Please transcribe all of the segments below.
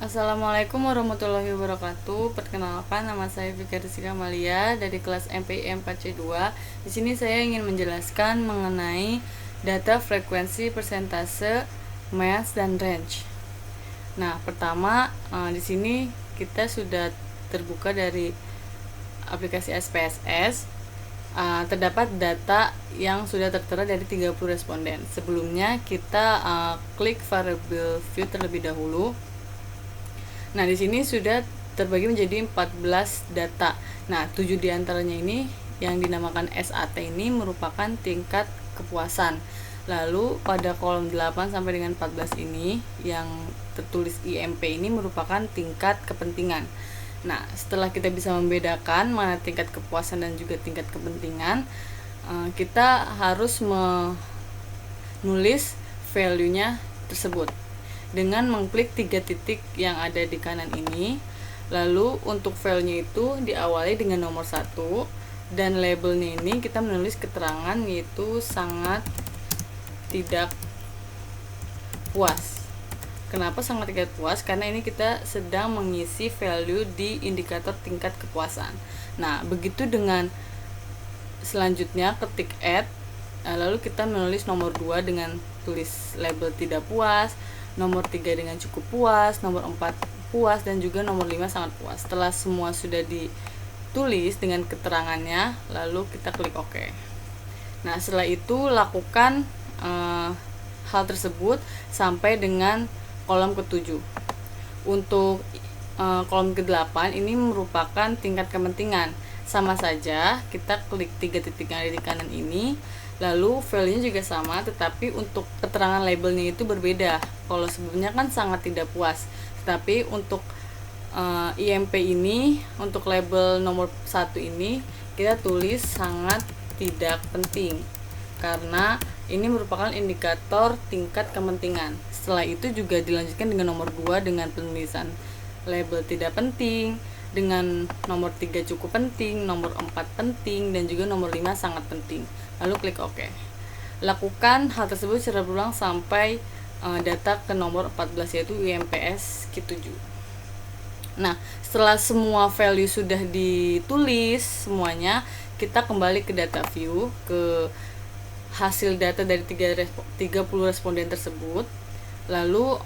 Assalamualaikum warahmatullahi wabarakatuh. Perkenalkan, nama saya Fikri Rizky Amalia dari kelas MPIM 4C2. Di sini saya ingin menjelaskan mengenai data frekuensi, persentase, mass, dan range. Nah, pertama di sini kita sudah terbuka dari aplikasi SPSS. Terdapat data yang sudah tertera dari 30 responden. Sebelumnya kita klik variable view terlebih dahulu. Nah, di sini sudah terbagi menjadi 14 data. Nah, 7 diantaranya ini yang dinamakan SAT ini merupakan tingkat kepuasan. Lalu pada kolom 8 sampai dengan 14 ini yang tertulis IMP ini merupakan tingkat kepentingan. Nah, setelah kita bisa membedakan mana tingkat kepuasan dan juga tingkat kepentingan, kita harus menulis value-nya tersebut dengan mengklik 3 titik yang ada di kanan ini. Lalu untuk filenya itu diawali dengan nomor 1 dan labelnya ini kita menulis keterangan yaitu sangat tidak puas. Kenapa sangat tidak puas? Karena ini kita sedang mengisi value di indikator tingkat kepuasan. Nah, begitu dengan selanjutnya ketik add, lalu kita menulis nomor 2 dengan tulis label tidak puas, nomor 3 dengan cukup puas, nomor 4 puas, dan juga nomor 5 sangat puas. Setelah semua sudah ditulis dengan keterangannya, lalu kita klik OK. Nah, setelah itu lakukan hal tersebut sampai dengan kolom ke-7. Untuk kolom ke-8 ini merupakan tingkat kepentingan. Sama saja, kita klik 3 titik yang ada di kanan ini. Lalu value-nya juga sama, tetapi untuk keterangan labelnya itu berbeda. Kalau sebelumnya kan sangat tidak puas, tetapi untuk IMP ini, untuk label nomor 1 ini kita tulis sangat tidak penting, karena ini merupakan indikator tingkat kepentingan. Setelah itu juga dilanjutkan dengan nomor 2 dengan penulisan label tidak penting, dengan nomor 3 cukup penting, nomor 4 penting, dan juga nomor 5 sangat penting. Lalu klik OK. Lakukan hal tersebut secara berulang sampai data ke nomor 14 yaitu IMPS Q7. Nah, setelah semua value sudah ditulis semuanya, kita kembali ke data view, ke hasil data dari 30 responden tersebut. Lalu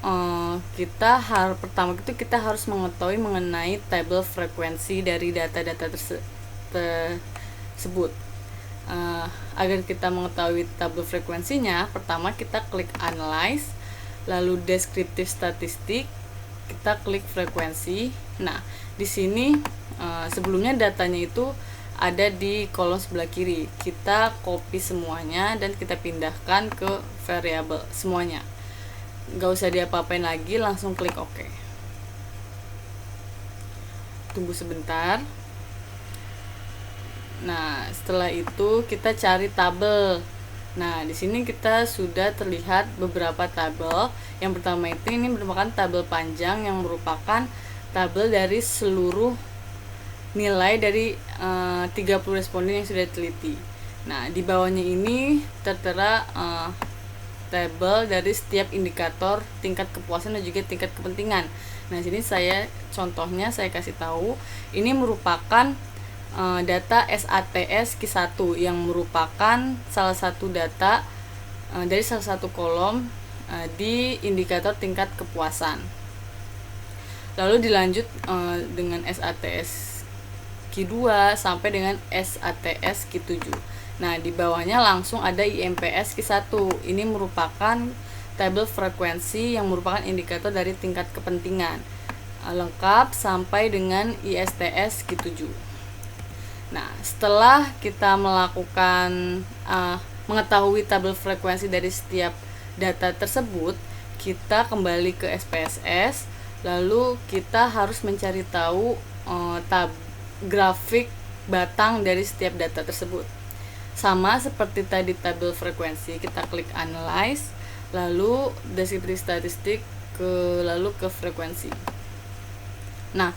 pertama itu kita harus mengetahui mengenai tabel frekuensi dari data-data tersebut. Agar kita mengetahui tabel frekuensinya, pertama kita klik analyze, lalu deskriptif statistik, kita klik frekuensi. Nah, di sini sebelumnya datanya itu ada di kolom sebelah kiri. Kita copy semuanya dan kita pindahkan ke variabel semuanya. Gak usah diapa-apain lagi, langsung klik OK. Tunggu sebentar. Nah, setelah itu kita cari tabel. Nah, di sini kita sudah terlihat beberapa tabel. Yang pertama ini merupakan tabel panjang yang merupakan tabel dari seluruh nilai dari 30 responden yang sudah diteliti. Nah, di bawahnya ini tertera tabel dari setiap indikator tingkat kepuasan dan juga tingkat kepentingan. Nah, sini contohnya saya kasih tahu, ini merupakan data SATS Q1 yang merupakan salah satu data dari salah satu kolom di indikator tingkat kepuasan. Lalu dilanjut dengan SATS Q2 sampai dengan SATS Q7. Nah, di bawahnya langsung ada IMPS Q1. Ini merupakan tabel frekuensi yang merupakan indikator dari tingkat kepentingan lengkap sampai dengan ISTS Q7. Nah, setelah kita melakukan mengetahui tabel frekuensi dari setiap data tersebut, kita kembali ke SPSS, lalu kita harus mencari tahu grafik batang dari setiap data tersebut. Sama seperti tadi tabel frekuensi, kita klik analyze, lalu deskriptif statistik, lalu ke frekuensi. Nah,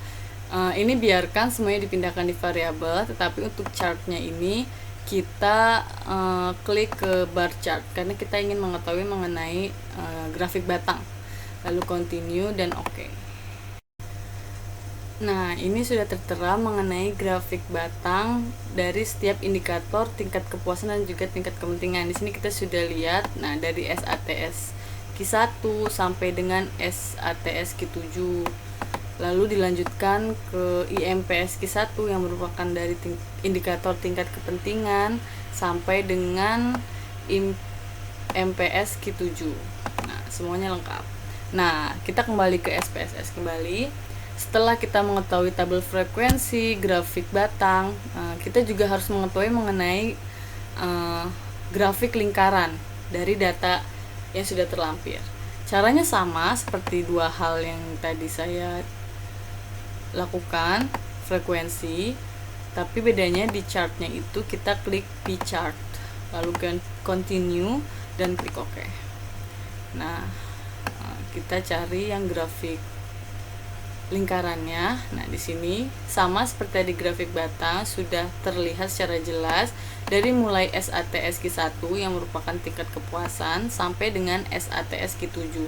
ini biarkan semuanya dipindahkan di variabel, tetapi untuk chartnya ini kita klik ke bar chart karena kita ingin mengetahui mengenai grafik batang. Lalu continue dan OK. Nah, ini sudah tertera mengenai grafik batang dari setiap indikator tingkat kepuasan dan juga tingkat kepentingan. Di sini kita sudah lihat, nah dari SATS Q1 sampai dengan SATS Q7. Lalu dilanjutkan ke IMPS Q1 yang merupakan dari indikator tingkat kepentingan sampai dengan MPS Q7. Nah, semuanya lengkap. Nah, kita kembali ke SPSS kembali. Setelah kita mengetahui tabel frekuensi, grafik batang, kita juga harus mengetahui mengenai grafik lingkaran dari data yang sudah terlampir. Caranya sama seperti dua hal yang tadi saya lakukan, frekuensi, tapi bedanya di chartnya itu kita klik P chart, lalu continue dan klik OK. Nah, kita cari yang grafik lingkarannya. Nah, di sini sama seperti di grafik batang sudah terlihat secara jelas dari mulai SATS Q1 yang merupakan tingkat kepuasan sampai dengan SATS Q7.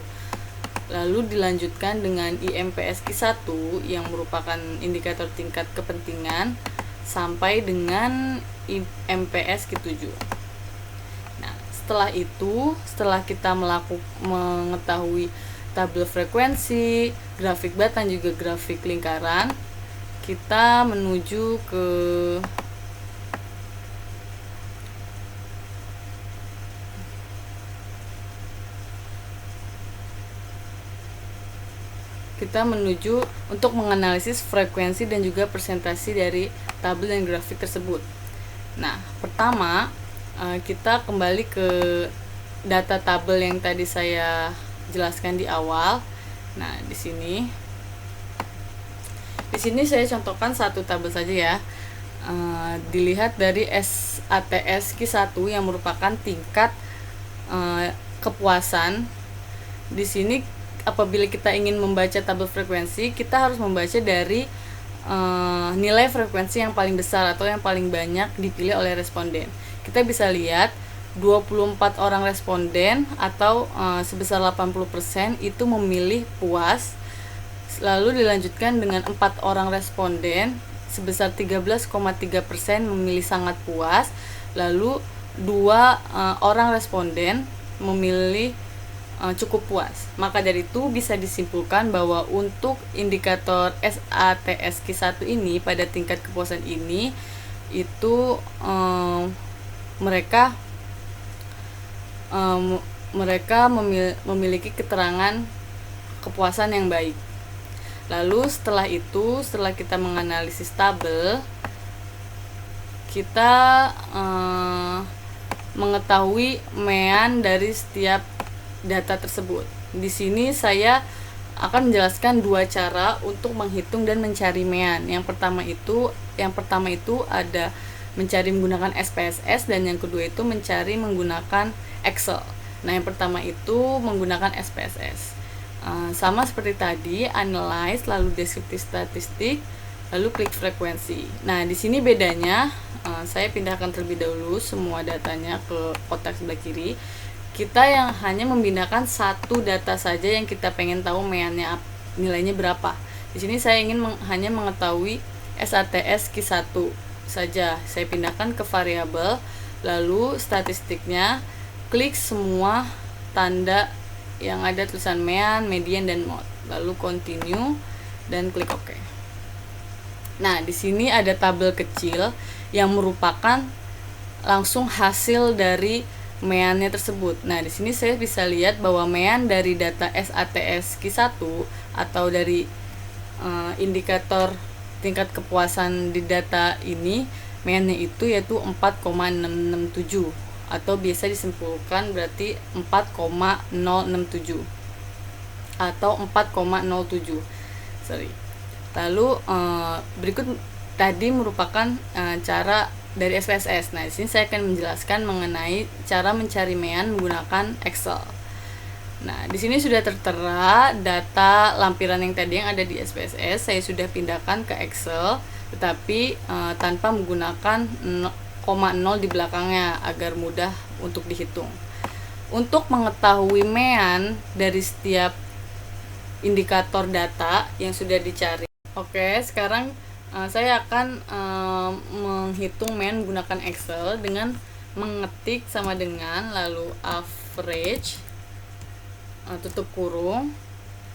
Lalu dilanjutkan dengan IMPS Q1 yang merupakan indikator tingkat kepentingan sampai dengan MPS Q7. Nah, setelah kita mengetahui tabel frekuensi, grafik batang juga grafik lingkaran, kita menuju ke untuk menganalisis frekuensi dan juga presentasi dari tabel dan grafik tersebut. Nah, pertama kita kembali ke data tabel yang tadi saya jelaskan di awal. Nah, di sini saya contohkan satu tabel saja ya. Dilihat dari SATS Q1 yang merupakan tingkat kepuasan. Di sini apabila kita ingin membaca tabel frekuensi, kita harus membaca dari nilai frekuensi yang paling besar atau yang paling banyak dipilih oleh responden. Kita bisa lihat 24 orang responden atau sebesar 80% itu memilih puas. Lalu dilanjutkan dengan 4 orang responden sebesar 13,3% memilih sangat puas. Lalu 2 orang responden memilih cukup puas. Maka dari itu bisa disimpulkan bahwa untuk indikator SATS Q1 ini pada tingkat kepuasan ini itu mereka memiliki keterangan kepuasan yang baik. Lalu setelah kita menganalisis tabel, kita mengetahui mean dari setiap data tersebut. Di sini saya akan menjelaskan 2 cara untuk menghitung dan mencari mean. Yang pertama itu ada mencari menggunakan SPSS, dan yang kedua itu mencari menggunakan Excel. Nah, yang pertama itu menggunakan SPSS. Sama seperti tadi, analyze, lalu deskriptif statistik, lalu klik frekuensi. Nah, di sini bedanya, saya pindahkan terlebih dahulu semua datanya ke kotak sebelah kiri. Kita yang hanya memindahkan satu data saja yang kita pengen tahu meannya nilainya berapa. Di sini saya ingin hanya mengetahui SATS Q1 saja. Saya pindahkan ke variabel, lalu statistiknya, klik semua tanda yang ada tulisan mean, median, dan mode, lalu continue dan klik OK. Nah, di sini ada tabel kecil yang merupakan langsung hasil dari meannya tersebut. Nah, di sini saya bisa lihat bahwa mean dari data SATS Q1 atau dari indikator tingkat kepuasan di data ini, meannya itu yaitu 4,667 atau biasa disimpulkan berarti 4,067 atau 4,07. Lalu berikut tadi merupakan cara dari SPSS. Nah, di sini saya akan menjelaskan mengenai cara mencari mean menggunakan Excel. Nah, di sini sudah tertera data lampiran yang tadi yang ada di SPSS, saya sudah pindahkan ke Excel, tetapi tanpa menggunakan 0,0 di belakangnya agar mudah untuk dihitung. Untuk mengetahui mean dari setiap indikator data yang sudah dicari, Oke, sekarang saya akan menghitung menggunakan Excel dengan mengetik sama dengan lalu average tutup kurung.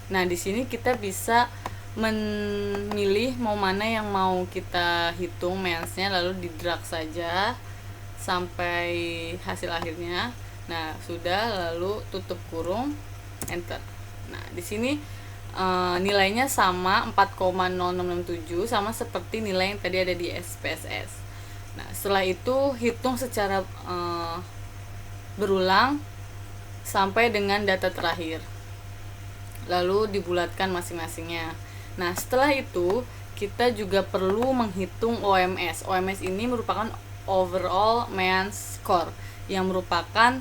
Nah, di sini kita bisa memilih mau mana yang mau kita hitung mensnya, lalu di drag saja sampai hasil akhirnya. Nah, sudah, lalu tutup kurung, enter. Nah, di sini nilainya sama 4,0667, sama seperti nilai yang tadi ada di SPSS. Nah, setelah itu hitung secara berulang sampai dengan data terakhir, lalu dibulatkan masing-masingnya. Nah, setelah itu kita juga perlu menghitung OMS. OMS ini merupakan overall main score, yang merupakan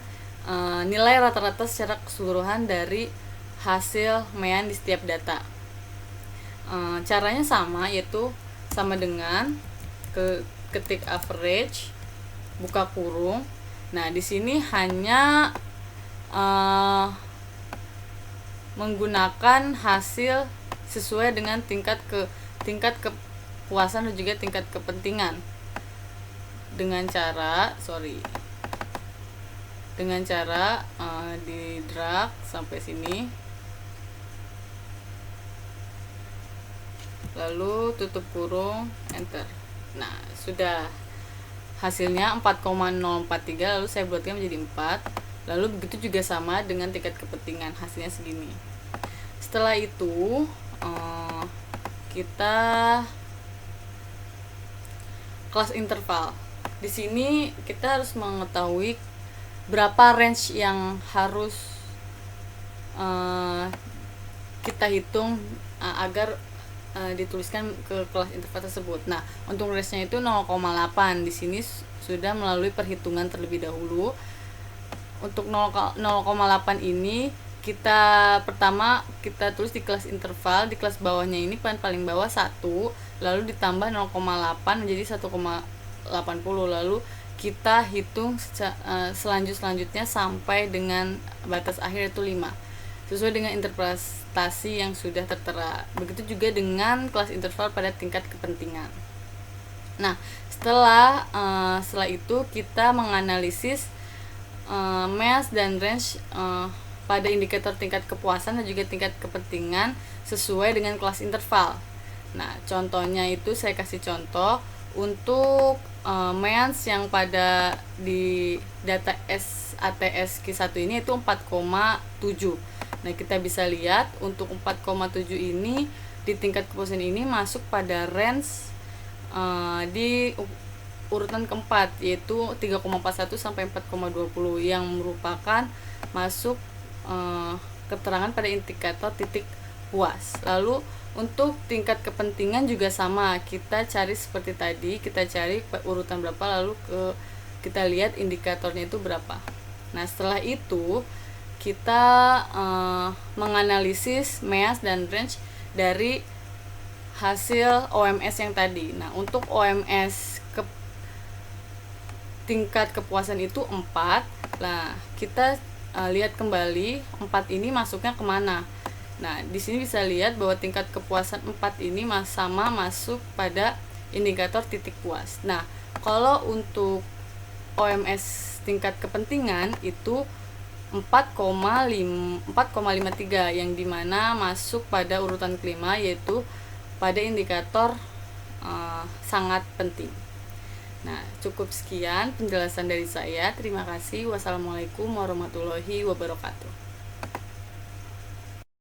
nilai rata-rata secara keseluruhan dari hasil MEAN di setiap data. Caranya sama, yaitu sama dengan ketik average, buka kurung. Nah, di sini hanya menggunakan hasil sesuai dengan tingkat kepuasan dan juga tingkat kepentingan dengan cara di drag sampai sini, lalu tutup kurung, enter. Nah, sudah, hasilnya 4,043, lalu saya buatkan menjadi 4. Lalu begitu juga sama dengan tingkat kepentingan, hasilnya segini. Setelah itu kita kelas interval. Di sini kita harus mengetahui berapa range yang harus kita hitung agar dituliskan ke kelas interval tersebut. Nah, untuk range-nya itu 0,8. Di sini sudah melalui perhitungan terlebih dahulu. Untuk 0,8 ini pertama kita tulis di kelas interval, di kelas bawahnya ini paling bawah 1, lalu ditambah 0,8 menjadi 1,80, lalu kita hitung selanjutnya sampai dengan batas akhir itu 5, sesuai dengan interpretasi yang sudah tertera. Begitu juga dengan kelas interval pada tingkat kepentingan. Nah, setelah itu kita menganalisis MEAS dan range pada indikator tingkat kepuasan dan juga tingkat kepentingan sesuai dengan kelas interval. Nah, contohnya itu saya kasih contoh untuk MEAS yang pada di data SATS Q1 ini itu 4,7. Nah, kita bisa lihat untuk 4,7 ini di tingkat kepuasan ini masuk pada range di urutan keempat, yaitu 3,41 sampai 4,20, yang merupakan masuk keterangan pada indikator titik puas. Lalu untuk tingkat kepentingan juga sama, kita cari seperti tadi, kita cari urutan berapa, lalu kita lihat indikatornya itu berapa. Nah, setelah itu kita menganalisis MEAS dan range dari hasil OMS yang tadi. Nah, untuk OMS tingkat kepuasan itu 4. Nah, kita lihat kembali 4 ini masuknya kemana. Nah, di sini bisa lihat bahwa tingkat kepuasan 4 ini sama masuk pada indikator titik puas. Nah, kalau untuk OMS tingkat kepentingan itu 4,53, yang dimana masuk pada urutan kelima, yaitu pada indikator sangat penting. Nah, cukup sekian penjelasan dari saya. Terima kasih. Wassalamualaikum warahmatullahi wabarakatuh.